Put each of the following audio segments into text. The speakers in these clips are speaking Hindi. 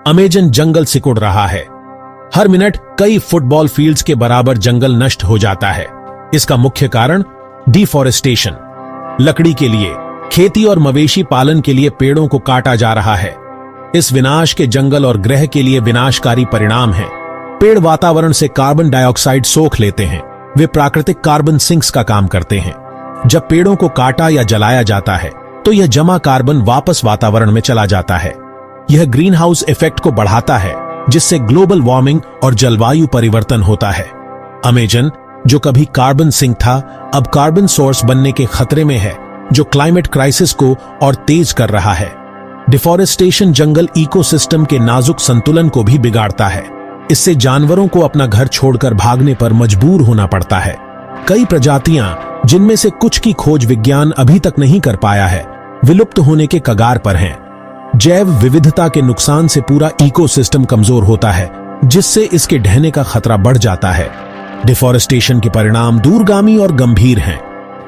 अमेजन जंगल सिकुड़ रहा है। हर मिनट कई फुटबॉल फील्ड्स के बराबर जंगल नष्ट हो जाता है। इसका मुख्य कारण डिफॉरेस्टेशन। लकड़ी के लिए, खेती और मवेशी पालन के लिए पेड़ों को काटा जा रहा है। इस विनाश के जंगल और ग्रह के लिए विनाशकारी परिणाम हैं। पेड़ वातावरण से कार्बन डाइऑक्साइड सोख लेते हैं। वे प्राकृतिक कार्बन सिंक्स का काम करते हैं। जब पेड़ों को काटा या जलाया जाता है तो यह जमा कार्बन वापस वातावरण में चला जाता है। यह ग्रीन हाउस इफेक्ट को बढ़ाता है, जिससे ग्लोबल वार्मिंग और जलवायु परिवर्तन होता है। अमेजन, जो कभी कार्बन सिंक था, अब कार्बन सोर्स बनने के खतरे में है, जो क्लाइमेट क्राइसिस को और तेज कर रहा है। डिफॉरेस्टेशन जंगल इकोसिस्टम के नाजुक संतुलन को भी बिगाड़ता है। इससे जानवरों को अपना घर छोड़कर भागने पर मजबूर होना पड़ता है। कई प्रजातियां, जिनमें से कुछ की खोज विज्ञान अभी तक नहीं कर पाया है, विलुप्त होने के कगार पर हैं। जैव विविधता के नुकसान से पूरा इकोसिस्टम कमजोर होता है, जिससे इसके ढहने का खतरा बढ़ जाता है। डिफॉरेस्टेशन के परिणाम दूरगामी और गंभीर हैं।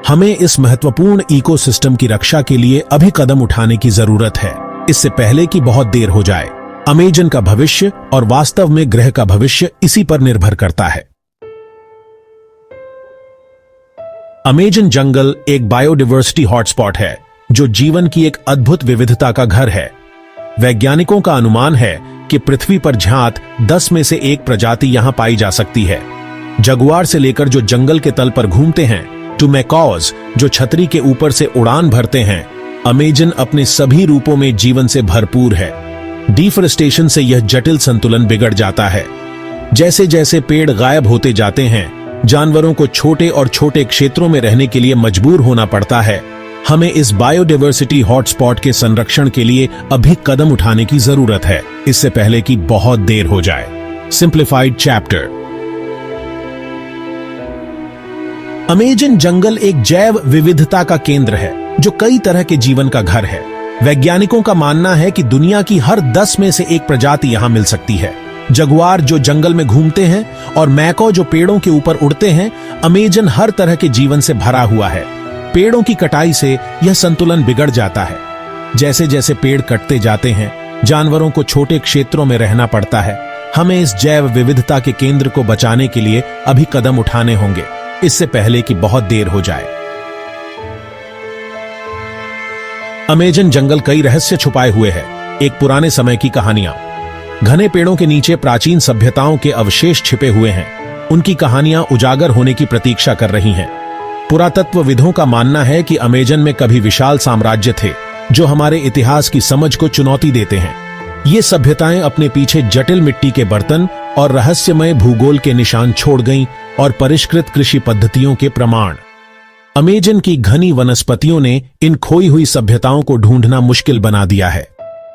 हमें इस महत्वपूर्ण इकोसिस्टम की रक्षा के लिए अभी कदम उठाने की जरूरत है, इससे पहले कि बहुत देर हो जाए। अमेजन का भविष्य और वास्तव में ग्रह का भविष्य इसी पर निर्भर करता है। अमेजन जंगल एक बायोडायवर्सिटी हॉटस्पॉट है, जो जीवन की एक अद्भुत विविधता का घर है। वैज्ञानिकों का अनुमान है कि पृथ्वी पर झांत 10 में से 1 प्रजाति यहां पाई जा सकती है। जगुआर से लेकर जो जंगल के तल पर घूमते हैं, टू मैकॉज जो छतरी के ऊपर से उड़ान भरते हैं, अमेजन अपने सभी रूपों में जीवन से भरपूर है। डिफॉरेस्टेशन से यह जटिल संतुलन बिगड़ जाता है। जैसे जैसे पेड़ गायब होते जाते हैं, जानवरों को छोटे और छोटे क्षेत्रों में रहने के लिए मजबूर होना पड़ता है। हमें इस बायोडायवर्सिटी हॉटस्पॉट के संरक्षण के लिए अभी कदम उठाने की जरूरत है, इससे पहले कि बहुत देर हो जाए। Simplified chapter. अमेजन जंगल एक जैव विविधता का केंद्र है, जो कई तरह के जीवन का घर है। वैज्ञानिकों का मानना है कि दुनिया की हर 10 में से 1 प्रजाति यहां मिल सकती है। जगुआर जो जंगल में घूमते हैं और मैको जो पेड़ों के ऊपर उड़ते हैं, अमेजन हर तरह के जीवन से भरा हुआ है। पेड़ों की कटाई से यह संतुलन बिगड़ जाता है। जैसे जैसे पेड़ कटते जाते हैं, जानवरों को छोटे क्षेत्रों में रहना पड़ता है। हमें इस जैव विविधता के केंद्र को बचाने के लिए अभी कदम उठाने होंगे, इससे पहले कि बहुत देर हो जाए। अमेजन जंगल कई रहस्य छुपाए हुए है। एक पुराने समय की कहानियां। घने पेड़ों के नीचे प्राचीन सभ्यताओं के अवशेष छिपे हुए हैं। उनकी कहानियां उजागर होने की प्रतीक्षा कर रही हैं। पुरातत्वविदों का मानना है कि अमेजन में कभी विशाल साम्राज्य थे, जो हमारे इतिहास की समझ को चुनौती देते हैं। ये सभ्यताएं अपने पीछे जटिल मिट्टी के बर्तन और रहस्यमय भूगोल के निशान छोड़ गईं, और परिष्कृत कृषि पद्धतियों के प्रमाण। अमेजन की घनी वनस्पतियों ने इन खोई हुई सभ्यताओं को ढूंढना मुश्किल बना दिया है।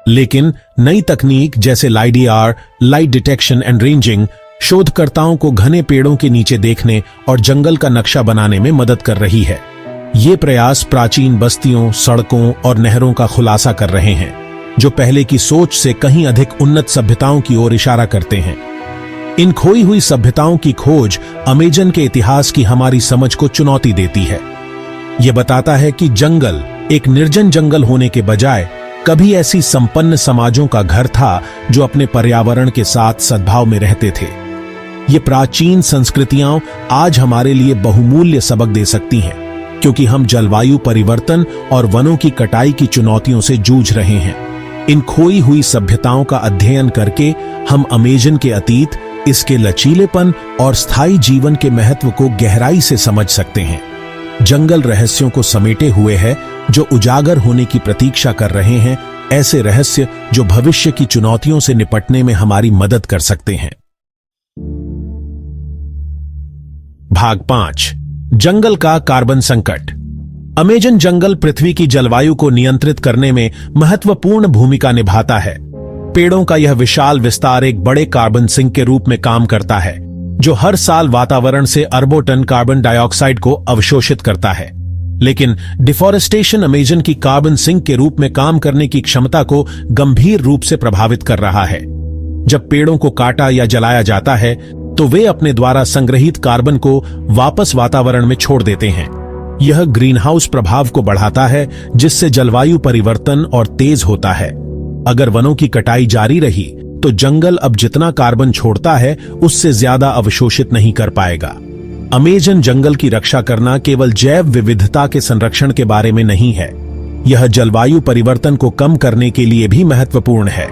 लेकिन नई तकनीक जैसे लाइडीआर, लाइट डिटेक्शन एंड रेंजिंग, शोधकर्ताओं को घने पेड़ों के नीचे देखने और जंगल का नक्शा बनाने में मदद कर रही है। ये प्रयास प्राचीन बस्तियों, सड़कों और नहरों का खुलासा कर रहे हैं, जो पहले की सोच से कहीं अधिक उन्नत सभ्यताओं की ओर इशारा करते हैं। इन खोई हुई सभ्यताओं की खोज अमेजन के इतिहास की हमारी समझ को चुनौती देती है। यह बताता है कि जंगल एक निर्जन जंगल होने के बजाय कभी ऐसी संपन्न समाजों का घर था, जो अपने पर्यावरण के साथ सद्भाव में रहते थे। ये प्राचीन संस्कृतियां आज हमारे लिए बहुमूल्य सबक दे सकती हैं, क्योंकि हम जलवायु परिवर्तन और वनों की कटाई की चुनौतियों से जूझ रहे हैं। इन खोई हुई सभ्यताओं का अध्ययन करके हम अमेजन के अतीत, इसके लचीलेपन और स्थायी जीवन के महत्व को गहराई से समझ सकते हैं। जंगल रहस्यों को समेटे हुए है, जो उजागर होने की प्रतीक्षा कर रहे हैं, ऐसे रहस्य जो भविष्य की चुनौतियों से निपटने में हमारी मदद कर सकते हैं। भाग 5, जंगल का कार्बन संकट। अमेजन जंगल पृथ्वी की जलवायु को नियंत्रित करने में महत्वपूर्ण भूमिका निभाता है। पेड़ों का यह विशाल विस्तार एक बड़े कार्बन सिंक के रूप में काम करता है, जो हर साल वातावरण से अरबों टन कार्बन डाइऑक्साइड को अवशोषित करता है। लेकिन डिफॉरेस्टेशन अमेजन की कार्बन सिंक के रूप में काम करने की क्षमता को गंभीर रूप से प्रभावित कर रहा है। जब पेड़ों को काटा या जलाया जाता है, तो वे अपने द्वारा संग्रहित कार्बन को वापस वातावरण में छोड़ देते हैं। यह ग्रीनहाउस प्रभाव को बढ़ाता है, जिससे जलवायु परिवर्तन और तेज होता है। अगर वनों की कटाई जारी रही तो जंगल अब जितना कार्बन छोड़ता है उससे ज्यादा अवशोषित नहीं कर पाएगा। अमेजन जंगल की रक्षा करना केवल जैव विविधता के संरक्षण के बारे में नहीं है, यह जलवायु परिवर्तन को कम करने के लिए भी महत्वपूर्ण है।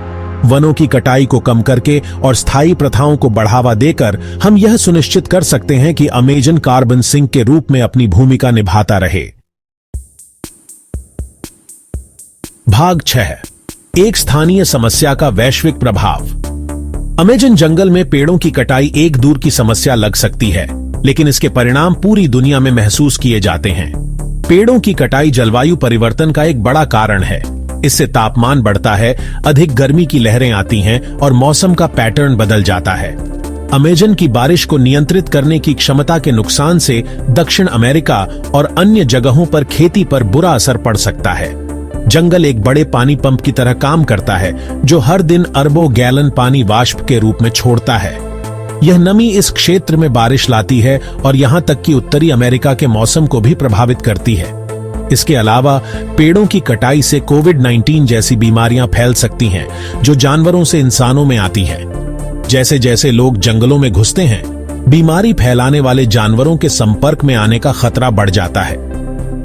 वनों की कटाई को कम करके और स्थायी प्रथाओं को बढ़ावा देकर हम यह सुनिश्चित कर सकते हैं कि अमेजन कार्बन सिंक के रूप में अपनी भूमिका निभाता रहे। भाग 6, एक स्थानीय समस्या का वैश्विक प्रभाव। अमेजन जंगल में पेड़ों की कटाई एक दूर की समस्या लग सकती है, लेकिन इसके परिणाम पूरी दुनिया में महसूस किए जाते हैं। पेड़ों की कटाई जलवायु परिवर्तन का एक बड़ा कारण है। इससे तापमान बढ़ता है, अधिक गर्मी की लहरें आती हैं और मौसम का पैटर्न बदल जाता है। अमेजन की बारिश को नियंत्रित करने की क्षमता के नुकसान से दक्षिण अमेरिका और अन्य जगहों पर खेती पर बुरा असर पड़ सकता है। जंगल एक बड़े पानी पंप की तरह काम करता है, जो हर दिन अरबों गैलन पानी वाष्प के रूप में छोड़ता है। यह नमी इस क्षेत्र में बारिश लाती है और यहां तक कि उत्तरी अमेरिका के मौसम को भी प्रभावित करती है। इसके अलावा पेड़ों की कटाई से कोविड-19 जैसी बीमारियां फैल सकती हैं, जो जानवरों से इंसानों में आती हैं। जैसे जैसे लोग जंगलों में घुसते हैं, बीमारी फैलाने वाले जानवरों के संपर्क में आने का खतरा बढ़ जाता है।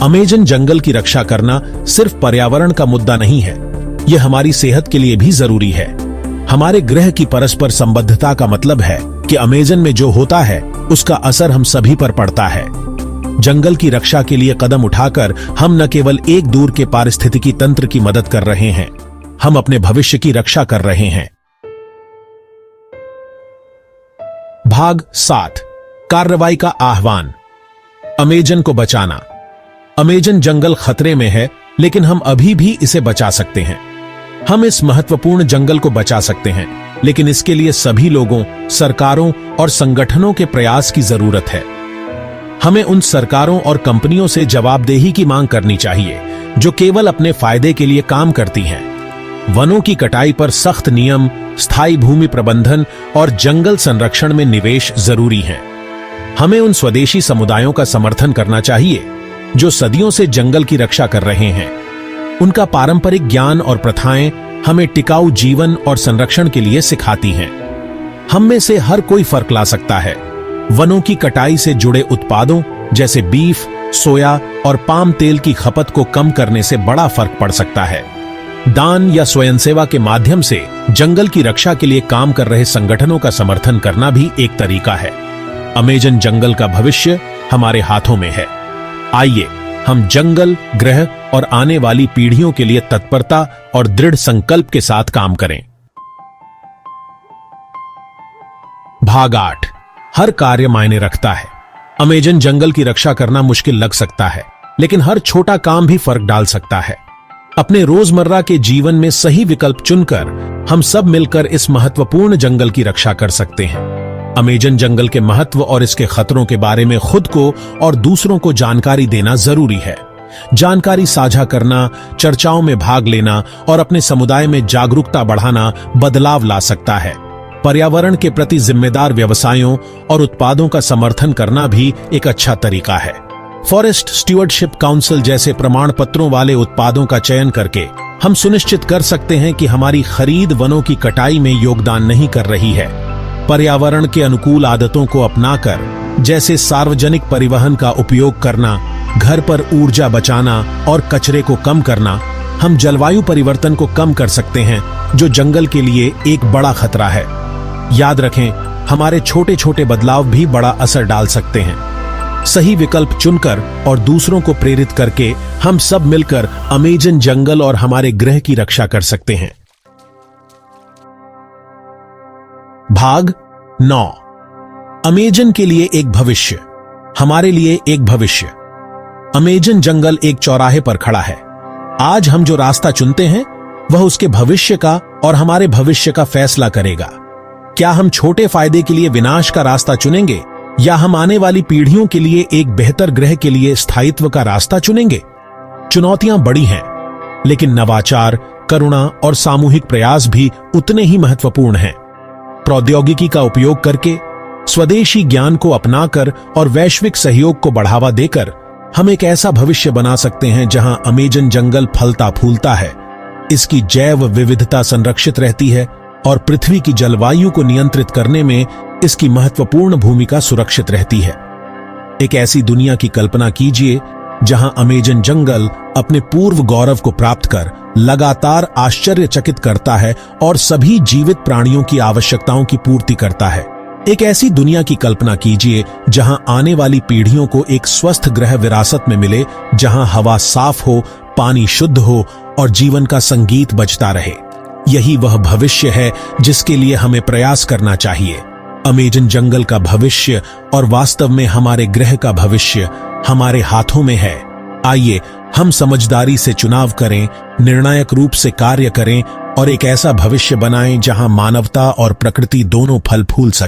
अमेजन जंगल की रक्षा करना सिर्फ पर्यावरण का मुद्दा नहीं है, यह हमारी सेहत के लिए भी जरूरी है। हमारे ग्रह की परस्पर संबद्धता का मतलब है कि अमेजन में जो होता है उसका असर हम सभी पर पड़ता है। जंगल की रक्षा के लिए कदम उठाकर हम न केवल एक दूर के पारिस्थितिकी तंत्र की मदद कर रहे हैं, हम अपने भविष्य की रक्षा कर रहे हैं। भाग 7, कार्रवाई का आह्वान। अमेजन को बचाना। अमेजन जंगल खतरे में है, लेकिन हम अभी भी इसे बचा सकते हैं। हम इस महत्वपूर्ण जंगल को बचा सकते हैं, लेकिन इसके लिए सभी लोगों, सरकारों और संगठनों के प्रयास की जरूरत है। हमें उन सरकारों और कंपनियों से जवाबदेही की मांग करनी चाहिए जो केवल अपने फायदे के लिए काम करती हैं। वनों की कटाई पर सख्त नियम, स्थायी भूमि प्रबंधन और जंगल संरक्षण में निवेश जरूरी है। हमें उन स्वदेशी समुदायों का समर्थन करना चाहिए जो सदियों से जंगल की रक्षा कर रहे हैं। उनका पारंपरिक ज्ञान और प्रथाएं हमें टिकाऊ जीवन और संरक्षण के लिए सिखाती हैं। हम में से हर कोई फर्क ला सकता है। वनों की कटाई से जुड़े उत्पादों जैसे बीफ, सोया और पाम तेल की खपत को कम करने से बड़ा फर्क पड़ सकता है। दान या स्वयंसेवा के माध्यम से जंगल की रक्षा के लिए काम कर रहे संगठनों का समर्थन करना भी एक तरीका है। अमेजन जंगल का भविष्य हमारे हाथों में है। आइए हम जंगल, ग्रह और आने वाली पीढ़ियों के लिए तत्परता और दृढ़ संकल्प के साथ काम करें। भाग 8, हर कार्य मायने रखता है। अमेजन जंगल की रक्षा करना मुश्किल लग सकता है, लेकिन हर छोटा काम भी फर्क डाल सकता है। अपने रोजमर्रा के जीवन में सही विकल्प चुनकर हम सब मिलकर इस महत्वपूर्ण जंगल की रक्षा कर सकते हैं। अमेजन जंगल के महत्व और इसके खतरों के बारे में खुद को और दूसरों को जानकारी देना जरूरी है। जानकारी साझा करना, चर्चाओं में भाग लेना और अपने समुदाय में जागरूकता बढ़ाना बदलाव ला सकता है। पर्यावरण के प्रति जिम्मेदार व्यवसायों और उत्पादों का समर्थन करना भी एक अच्छा तरीका है। फॉरेस्ट स्टीवर्डशिप काउंसिल जैसे प्रमाण पत्रों वाले उत्पादों का चयन करके हम सुनिश्चित कर सकते हैं कि हमारी खरीद वनों की कटाई में योगदान नहीं कर रही है। पर्यावरण के अनुकूल आदतों को अपनाकर, जैसे सार्वजनिक परिवहन का उपयोग करना, घर पर ऊर्जा बचाना और कचरे को कम करना, हम जलवायु परिवर्तन को कम कर सकते हैं, जो जंगल के लिए एक बड़ा खतरा है। याद रखें, हमारे छोटे छोटे बदलाव भी बड़ा असर डाल सकते हैं। सही विकल्प चुनकर और दूसरों को प्रेरित करके हम सब मिलकर अमेजन जंगल और हमारे ग्रह की रक्षा कर सकते हैं। भाग 9, अमेजन के लिए एक भविष्य, हमारे लिए एक भविष्य। अमेजन जंगल एक चौराहे पर खड़ा है। आज हम जो रास्ता चुनते हैं वह उसके भविष्य का और हमारे भविष्य का फैसला करेगा। क्या हम छोटे फायदे के लिए विनाश का रास्ता चुनेंगे या हम आने वाली पीढ़ियों के लिए एक बेहतर ग्रह के लिए स्थायित्व का रास्ता चुनेंगे? चुनौतियां बड़ी हैं, लेकिन नवाचार, करुणा और सामूहिक प्रयास भी उतने ही महत्वपूर्ण हैं। प्रौद्योगिकी का उपयोग करके, स्वदेशी ज्ञान को अपनाकर और वैश्विक सहयोग को बढ़ावा देकर हम एक ऐसा भविष्य बना सकते हैं जहां अमेजन जंगल फलता फूलता है, इसकी जैव विविधता संरक्षित रहती है और पृथ्वी की जलवायु को नियंत्रित करने में इसकी महत्वपूर्ण भूमिका सुरक्षित रहती है। एक ऐसी दुनिया की कल्पना कीजिए जहां अमेजन जंगल अपने पूर्व गौरव को प्राप्त कर लगातार आश्चर्यचकित करता है और सभी जीवित प्राणियों की आवश्यकताओं की पूर्ति करता है। एक ऐसी दुनिया की कल्पना कीजिए जहां आने वाली पीढ़ियों को एक स्वस्थ ग्रह विरासत में मिले, जहां हवा साफ हो, पानी शुद्ध हो और जीवन का संगीत बजता रहे। यही वह भविष्य है जिसके लिए हमें प्रयास करना चाहिए। अमेजन जंगल का भविष्य और वास्तव में हमारे ग्रह का भविष्य हमारे हाथों में है। आइए हम समझदारी से चुनाव करें, निर्णायक रूप से कार्य करें और एक ऐसा भविष्य बनाएं जहां मानवता और प्रकृति दोनों फल फूल सके।